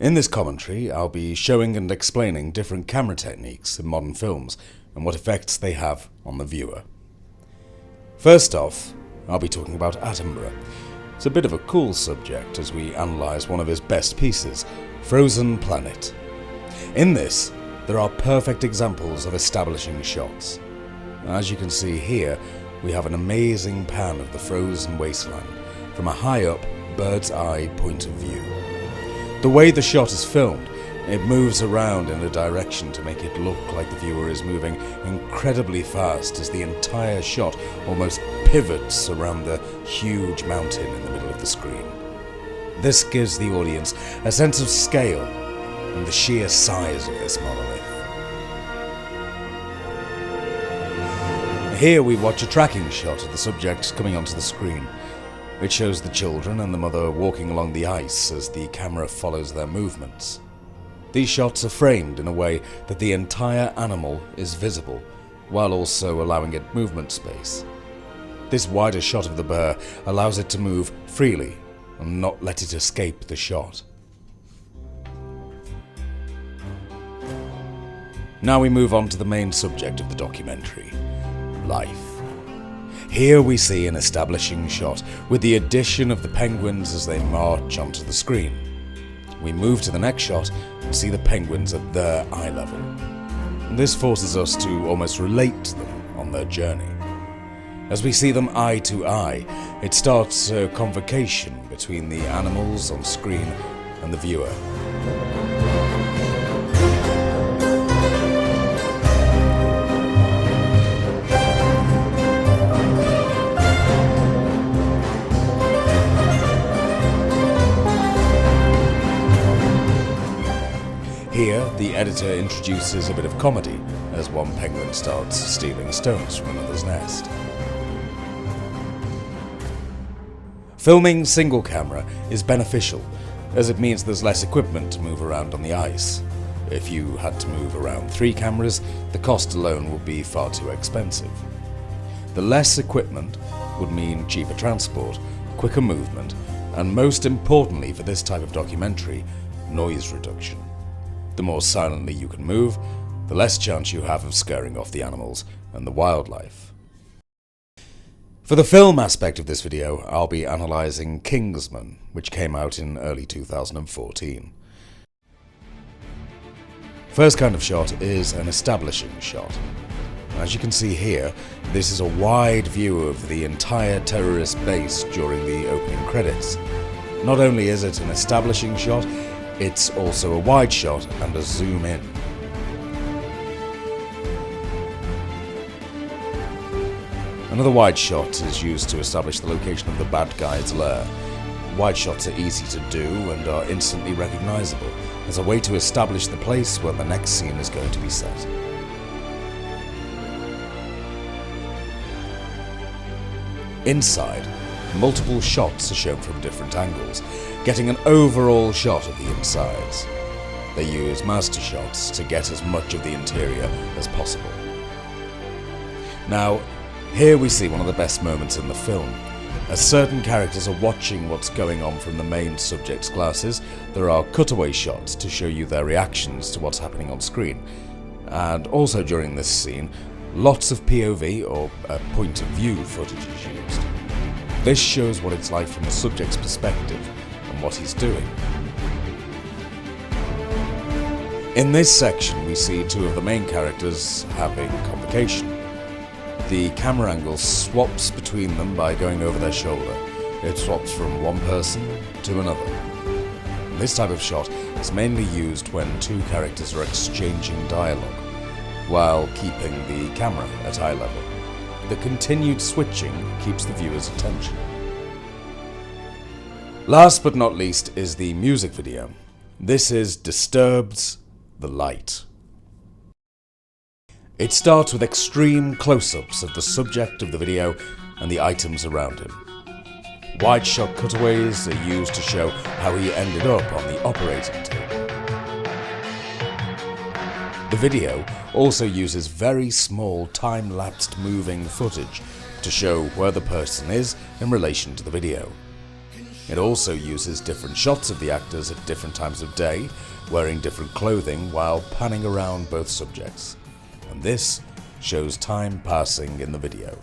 In this commentary, I'll be showing and explaining different camera techniques in modern films and what effects they have on the viewer. First off, I'll be talking about Attenborough. It's a bit of a cool subject as we analyse one of his best pieces, Frozen Planet. In this, there are perfect examples of establishing shots. As you can see here, we have an amazing pan of the frozen wasteland from a high-up, bird's-eye point of view. The way the shot is filmed, it moves around in a direction to make it look like the viewer is moving incredibly fast as the entire shot almost pivots around the huge mountain in the middle of the screen. This gives the audience a sense of scale and the sheer size of this monolith. Here we watch a tracking shot of the subject coming onto the screen. It shows the children and the mother walking along the ice as the camera follows their movements. These shots are framed in a way that the entire animal is visible, while also allowing it movement space. This wider shot of the bear allows it to move freely and not let it escape the shot. Now we move on to the main subject of the documentary, life. Here we see an establishing shot with the addition of the penguins as they march onto the screen. We move to the next shot and see the penguins at their eye level. This forces us to almost relate to them on their journey. As we see them eye to eye, it starts a convocation between the animals on screen and the viewer. Here, the editor introduces a bit of comedy as one penguin starts stealing stones from another's nest. Filming single camera is beneficial as it means there's less equipment to move around on the ice. If you had to move around 3 cameras, the cost alone would be far too expensive. The less equipment would mean cheaper transport, quicker movement, and most importantly for this type of documentary, noise reduction. The more silently you can move, the less chance you have of scaring off the animals and the wildlife. For the film aspect of this video, I'll be analysing Kingsman, which came out in early 2014. First kind of shot is an establishing shot. As you can see here, this is a wide view of the entire terrorist base during the opening credits. Not only is it an establishing shot, it's also a wide shot and a zoom in. Another wide shot is used to establish the location of the bad guy's lair. Wide shots are easy to do and are instantly recognizable as a way to establish the place where the next scene is going to be set. Inside, multiple shots are shown from different angles, getting an overall shot of the insides. They use master shots to get as much of the interior as possible. Now, here we see one of the best moments in the film. As certain characters are watching what's going on from the main subject's glasses, there are cutaway shots to show you their reactions to what's happening on screen. And also during this scene, lots of POV or point of view footage is used. This shows what it's like from the subject's perspective and what he's doing. In this section, we see 2 of the main characters having convocation. The camera angle swaps between them by going over their shoulder. It swaps from one person to another. This type of shot is mainly used when 2 characters are exchanging dialogue, while keeping the camera at eye level. The continued switching keeps the viewer's attention. Last but not least is the music video. This is Disturbed's The Light. It starts with extreme close-ups of the subject of the video and the items around him. Wide shot cutaways are used to show how he ended up on the operating table. The video also uses very small time-lapsed moving footage to show where the person is in relation to the video. It also uses different shots of the actors at different times of day, wearing different clothing while panning around both subjects. And this shows time passing in the video.